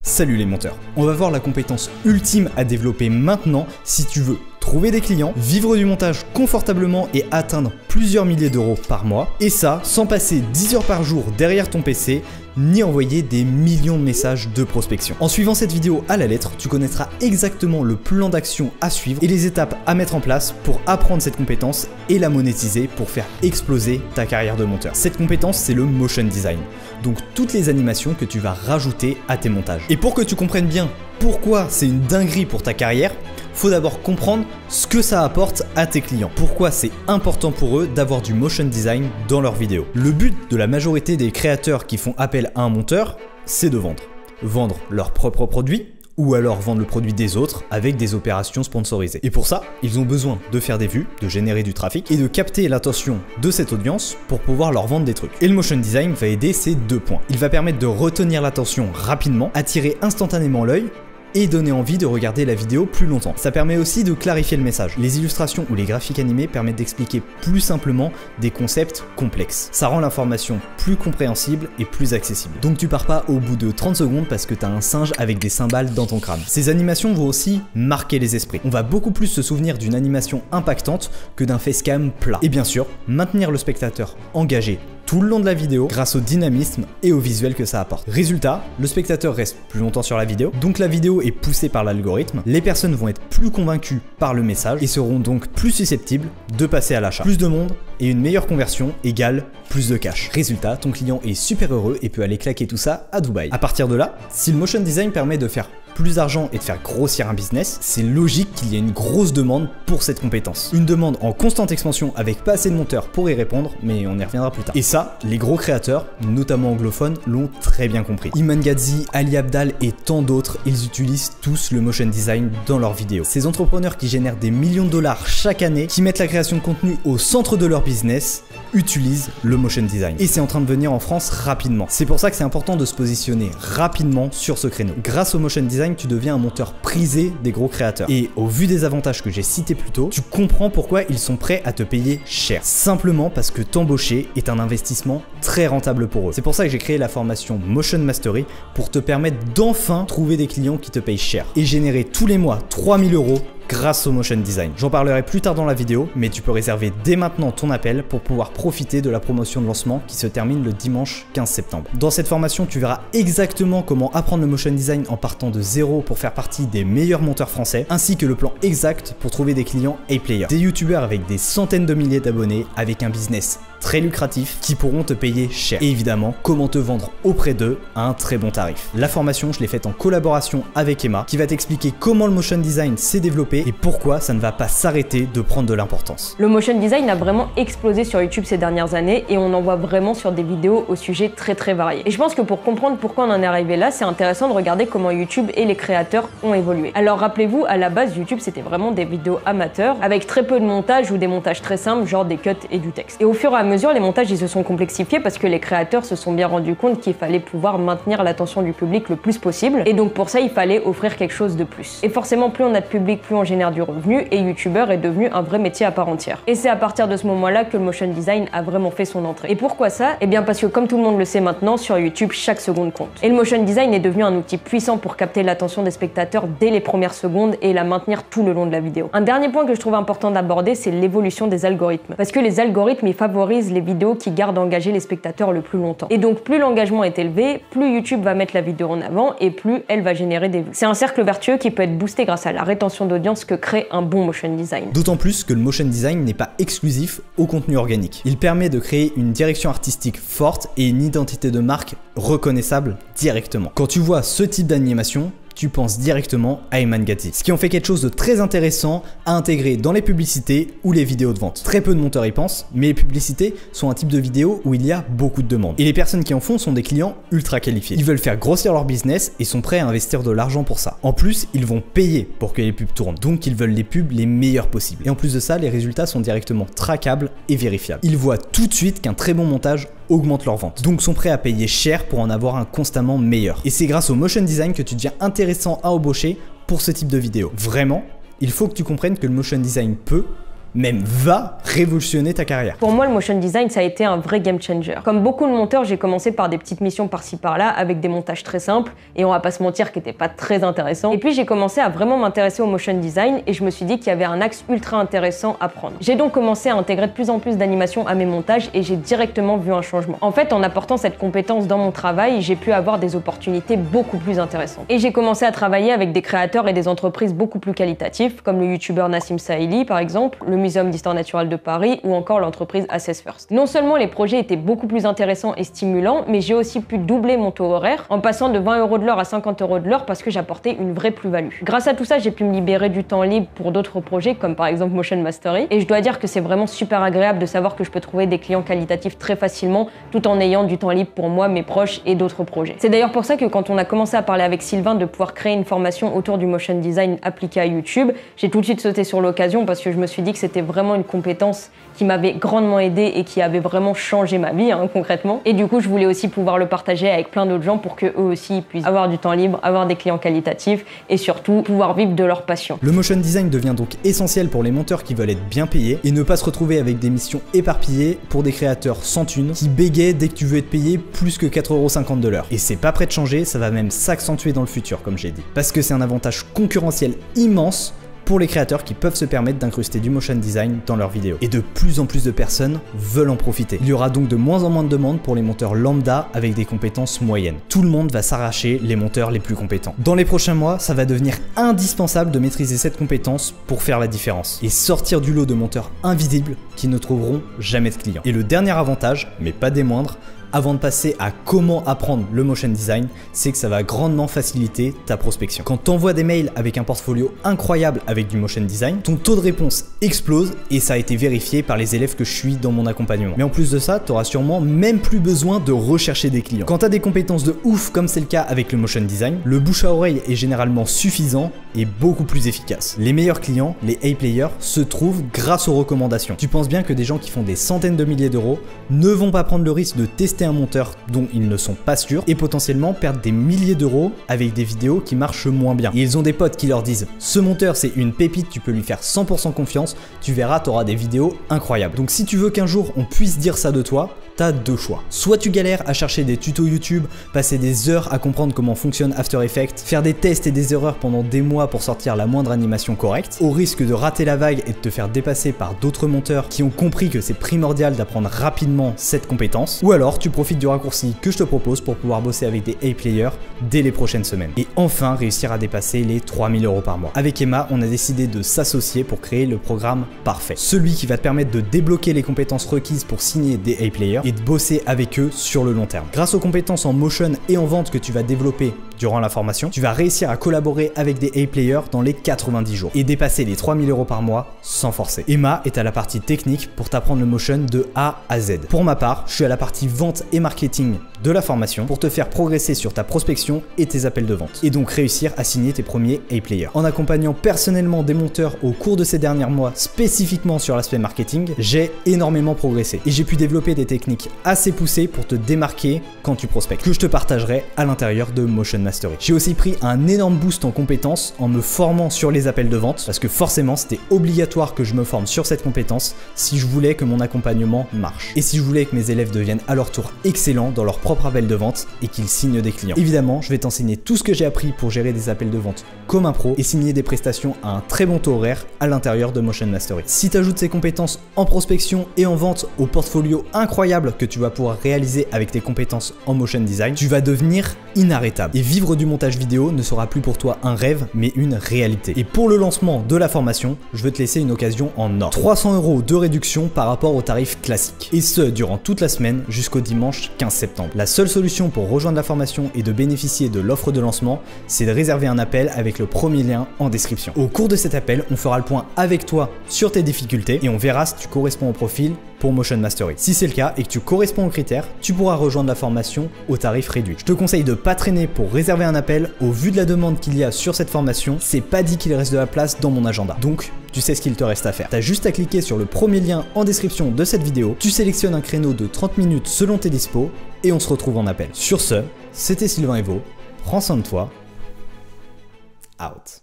Salut les monteurs, on va voir la compétence ultime à développer maintenant si tu veux trouver des clients, vivre du montage confortablement et atteindre plusieurs milliers d'euros par mois, et ça sans passer 10 heures par jour derrière ton PC, ni envoyer des millions de messages de prospection. En suivant cette vidéo à la lettre, tu connaîtras exactement le plan d'action à suivre et les étapes à mettre en place pour apprendre cette compétence et la monétiser pour faire exploser ta carrière de monteur. Cette compétence, c'est le motion design, donc toutes les animations que tu vas rajouter à tes montages. Et pour que tu comprennes bien pourquoi c'est une dinguerie pour ta carrière, faut d'abord comprendre ce que ça apporte à tes clients. Pourquoi c'est important pour eux d'avoir du motion design dans leurs vidéos. Le but de la majorité des créateurs qui font appel à un monteur, c'est de vendre. Vendre leurs propres produits ou alors vendre le produit des autres avec des opérations sponsorisées. Et pour ça, ils ont besoin de faire des vues, de générer du trafic et de capter l'attention de cette audience pour pouvoir leur vendre des trucs. Et le motion design va aider ces deux points. Il va permettre de retenir l'attention rapidement, attirer instantanément l'œil et donner envie de regarder la vidéo plus longtemps. Ça permet aussi de clarifier le message. Les illustrations ou les graphiques animés permettent d'expliquer plus simplement des concepts complexes. Ça rend l'information plus compréhensible et plus accessible. Donc tu pars pas au bout de 30 secondes parce que t'as un singe avec des cymbales dans ton crâne. Ces animations vont aussi marquer les esprits. On va beaucoup plus se souvenir d'une animation impactante que d'un facecam plat. Et bien sûr, maintenir le spectateur engagé tout le long de la vidéo grâce au dynamisme et au visuel que ça apporte. Résultat, le spectateur reste plus longtemps sur la vidéo, donc la vidéo est poussée par l'algorithme, les personnes vont être plus convaincues par le message et seront donc plus susceptibles de passer à l'achat. Plus de monde et une meilleure conversion égale plus de cash. Résultat, ton client est super heureux et peut aller claquer tout ça à Dubaï. À partir de là, si le motion design permet de faire plus d'argent et de faire grossir un business, c'est logique qu'il y ait une grosse demande pour cette compétence. Une demande en constante expansion avec pas assez de monteurs pour y répondre, mais on y reviendra plus tard. Et ça, les gros créateurs, notamment anglophones, l'ont très bien compris. Iman Gadzhi, Ali Abdaal et tant d'autres, ils utilisent tous le motion design dans leurs vidéos. Ces entrepreneurs qui génèrent des millions de dollars chaque année, qui mettent la création de contenu au centre de leur business, utilisent le motion design. Et c'est en train de venir en France rapidement. C'est pour ça que c'est important de se positionner rapidement sur ce créneau. Grâce au motion design, tu deviens un monteur prisé des gros créateurs. Et au vu des avantages que j'ai cités plus tôt, tu comprends pourquoi ils sont prêts à te payer cher. Simplement parce que t'embaucher est un investissement très rentable pour eux. C'est pour ça que j'ai créé la formation Motion Mastery pour te permettre d'enfin trouver des clients qui te payent cher et générer tous les mois 3000 € grâce au motion design. J'en parlerai plus tard dans la vidéo, mais tu peux réserver dès maintenant ton appel pour pouvoir profiter de la promotion de lancement qui se termine le dimanche 15 septembre. Dans cette formation, tu verras exactement comment apprendre le motion design en partant de zéro pour faire partie des meilleurs monteurs français, ainsi que le plan exact pour trouver des clients A-player. Des youtubeurs avec des centaines de milliers d'abonnés, avec un business très lucratif qui pourront te payer cher. Et évidemment, comment te vendre auprès d'eux à un très bon tarif. La formation, je l'ai faite en collaboration avec Emma, qui va t'expliquer comment le motion design s'est développé et pourquoi ça ne va pas s'arrêter de prendre de l'importance. Le motion design a vraiment explosé sur YouTube ces dernières années et on en voit vraiment sur des vidéos au sujet très variés. Et je pense que pour comprendre pourquoi on en est arrivé là, c'est intéressant de regarder comment YouTube et les créateurs ont évolué. Alors rappelez-vous, à la base, YouTube c'était vraiment des vidéos amateurs avec très peu de montage ou des montages très simples, genre des cuts et du texte. Et au fur et à mesure, les montages ils se sont complexifiés parce que les créateurs se sont bien rendus compte qu'il fallait pouvoir maintenir l'attention du public le plus possible. Et donc pour ça, il fallait offrir quelque chose de plus. Et forcément, plus on a de public, plus on génère du revenu et YouTubeur est devenu un vrai métier à part entière. Et c'est à partir de ce moment-là que le motion design a vraiment fait son entrée. Et pourquoi ça? Eh bien parce que comme tout le monde le sait maintenant, sur YouTube, chaque seconde compte. Et le motion design est devenu un outil puissant pour capter l'attention des spectateurs dès les premières secondes et la maintenir tout le long de la vidéo. Un dernier point que je trouve important d'aborder, c'est l'évolution des algorithmes. Parce que les algorithmes, ils favorisent les vidéos qui gardent engagés les spectateurs le plus longtemps. Et donc plus l'engagement est élevé, plus YouTube va mettre la vidéo en avant et plus elle va générer des vues. C'est un cercle vertueux qui peut être boosté grâce à la rétention d'audience que crée un bon motion design. D'autant plus que le motion design n'est pas exclusif au contenu organique. Il permet de créer une direction artistique forte et une identité de marque reconnaissable directement. Quand tu vois ce type d'animation, tu penses directement à Iman Gadzhi. Ce qui en fait quelque chose de très intéressant à intégrer dans les publicités ou les vidéos de vente. Très peu de monteurs y pensent, mais les publicités sont un type de vidéo où il y a beaucoup de demandes. Et les personnes qui en font sont des clients ultra qualifiés. Ils veulent faire grossir leur business et sont prêts à investir de l'argent pour ça. En plus, ils vont payer pour que les pubs tournent. Donc ils veulent les pubs les meilleures possibles. Et en plus de ça, les résultats sont directement traquables et vérifiables. Ils voient tout de suite qu'un très bon montage augmente leurs ventes. Donc sont prêts à payer cher pour en avoir un constamment meilleur. Et c'est grâce au motion design que tu deviens intéressant à embaucher pour ce type de vidéo. Vraiment, il faut que tu comprennes que le motion design peut, même va révolutionner ta carrière. Pour moi, le motion design, ça a été un vrai game changer. Comme beaucoup de monteurs, j'ai commencé par des petites missions par-ci par-là avec des montages très simples et on va pas se mentir qui n'étaient pas très intéressants. Et puis j'ai commencé à vraiment m'intéresser au motion design et je me suis dit qu'il y avait un axe ultra intéressant à prendre. J'ai donc commencé à intégrer de plus en plus d'animation à mes montages et j'ai directement vu un changement. En fait, en apportant cette compétence dans mon travail, j'ai pu avoir des opportunités beaucoup plus intéressantes. Et j'ai commencé à travailler avec des créateurs et des entreprises beaucoup plus qualitatifs, comme le youtubeur Nassim Saïli par exemple, le Muséum d'Histoire Naturelle de Paris ou encore l'entreprise Assess First. Non seulement les projets étaient beaucoup plus intéressants et stimulants, mais j'ai aussi pu doubler mon taux horaire en passant de 20 € de l'heure à 50 € de l'heure parce que j'apportais une vraie plus-value. Grâce à tout ça, j'ai pu me libérer du temps libre pour d'autres projets comme par exemple Motion Mastery et je dois dire que c'est vraiment super agréable de savoir que je peux trouver des clients qualitatifs très facilement tout en ayant du temps libre pour moi, mes proches et d'autres projets. C'est d'ailleurs pour ça que quand on a commencé à parler avec Sylvain de pouvoir créer une formation autour du motion design appliqué à YouTube, j'ai tout de suite sauté sur l'occasion parce que je me suis dit que c'était vraiment une compétence qui m'avait grandement aidé et qui avait vraiment changé ma vie concrètement. Et du coup, je voulais aussi pouvoir le partager avec plein d'autres gens pour que eux aussi puissent avoir du temps libre, avoir des clients qualitatifs et surtout pouvoir vivre de leur passion. Le motion design devient donc essentiel pour les monteurs qui veulent être bien payés et ne pas se retrouver avec des missions éparpillées pour des créateurs sans thunes qui bégayent dès que tu veux être payé plus que 4,50 € de l'heure. Et c'est pas prêt de changer, ça va même s'accentuer dans le futur comme j'ai dit. Parce que c'est un avantage concurrentiel immense pour les créateurs qui peuvent se permettre d'incruster du motion design dans leurs vidéos. Et de plus en plus de personnes veulent en profiter. Il y aura donc de moins en moins de demandes pour les monteurs lambda avec des compétences moyennes. Tout le monde va s'arracher les monteurs les plus compétents. Dans les prochains mois, ça va devenir indispensable de maîtriser cette compétence pour faire la différence et sortir du lot de monteurs invisibles qui ne trouveront jamais de clients. Et le dernier avantage, mais pas des moindres, avant de passer à comment apprendre le motion design, c'est que ça va grandement faciliter ta prospection. Quand tu envoies des mails avec un portfolio incroyable avec du motion design, ton taux de réponse explose et ça a été vérifié par les élèves que je suis dans mon accompagnement. Mais en plus de ça, tu auras sûrement même plus besoin de rechercher des clients. Quand tu as des compétences de ouf comme c'est le cas avec le motion design, le bouche à oreille est généralement suffisant et beaucoup plus efficace. Les meilleurs clients, les A-players, se trouvent grâce aux recommandations. Tu penses bien que des gens qui font des centaines de milliers d'euros ne vont pas prendre le risque de tester un monteur dont ils ne sont pas sûrs et potentiellement perdre des milliers d'euros avec des vidéos qui marchent moins bien. Et ils ont des potes qui leur disent « Ce monteur c'est une pépite, tu peux lui faire 100% confiance, tu verras, tu auras des vidéos incroyables. » Donc si tu veux qu'un jour on puisse dire ça de toi, t'as deux choix. Soit tu galères à chercher des tutos YouTube, passer des heures à comprendre comment fonctionne After Effects, faire des tests et des erreurs pendant des mois pour sortir la moindre animation correcte, au risque de rater la vague et de te faire dépasser par d'autres monteurs qui ont compris que c'est primordial d'apprendre rapidement cette compétence, ou alors tu profites du raccourci que je te propose pour pouvoir bosser avec des A-players dès les prochaines semaines. Et enfin réussir à dépasser les 3000 € par mois. Avec Emma, on a décidé de s'associer pour créer le programme parfait. Celui qui va te permettre de débloquer les compétences requises pour signer des A-players et de bosser avec eux sur le long terme. Grâce aux compétences en motion et en vente que tu vas développer durant la formation, tu vas réussir à collaborer avec des A-players dans les 90 jours et dépasser les 3000 € par mois sans forcer. Emma est à la partie technique pour t'apprendre le motion de A à Z. Pour ma part, je suis à la partie vente et marketing de la formation pour te faire progresser sur ta prospection et tes appels de vente et donc réussir à signer tes premiers A-players. En accompagnant personnellement des monteurs au cours de ces derniers mois spécifiquement sur l'aspect marketing, j'ai énormément progressé et j'ai pu développer des techniques assez poussées pour te démarquer quand tu prospectes que je te partagerai à l'intérieur de Motion Mastery. J'ai aussi pris un énorme boost en compétences en me formant sur les appels de vente parce que forcément c'était obligatoire que je me forme sur cette compétence si je voulais que mon accompagnement marche et si je voulais que mes élèves deviennent à leur tour excellents dans leur propre appel de vente et qu'ils signent des clients. Évidemment, je vais t'enseigner tout ce que j'ai appris pour gérer des appels de vente comme un pro et signer des prestations à un très bon taux horaire à l'intérieur de Motion Mastery. Si tu ajoutes ces compétences en prospection et en vente au portfolio incroyable que tu vas pouvoir réaliser avec tes compétences en motion design, tu vas devenir inarrêtable. Et vivre du montage vidéo ne sera plus pour toi un rêve, mais une réalité. Et pour le lancement de la formation, je veux te laisser une occasion en or. 300 € de réduction par rapport au tarif classique. Et ce, durant toute la semaine jusqu'au dimanche 15 septembre. La seule solution pour rejoindre la formation et de bénéficier de l'offre de lancement, c'est de réserver un appel avec le premier lien en description. Au cours de cet appel, on fera le point avec toi sur tes difficultés et on verra si tu corresponds au profil pour Motion Mastery. Si c'est le cas et que tu corresponds aux critères, tu pourras rejoindre la formation au tarif réduit. Je te conseille de pas traîner pour réserver un appel. Au vu de la demande qu'il y a sur cette formation, c'est pas dit qu'il reste de la place dans mon agenda. Donc, tu sais ce qu'il te reste à faire. T'as juste à cliquer sur le premier lien en description de cette vidéo, tu sélectionnes un créneau de 30 minutes selon tes dispos et on se retrouve en appel. Sur ce, c'était Sylvain Evo, prends soin de toi, out.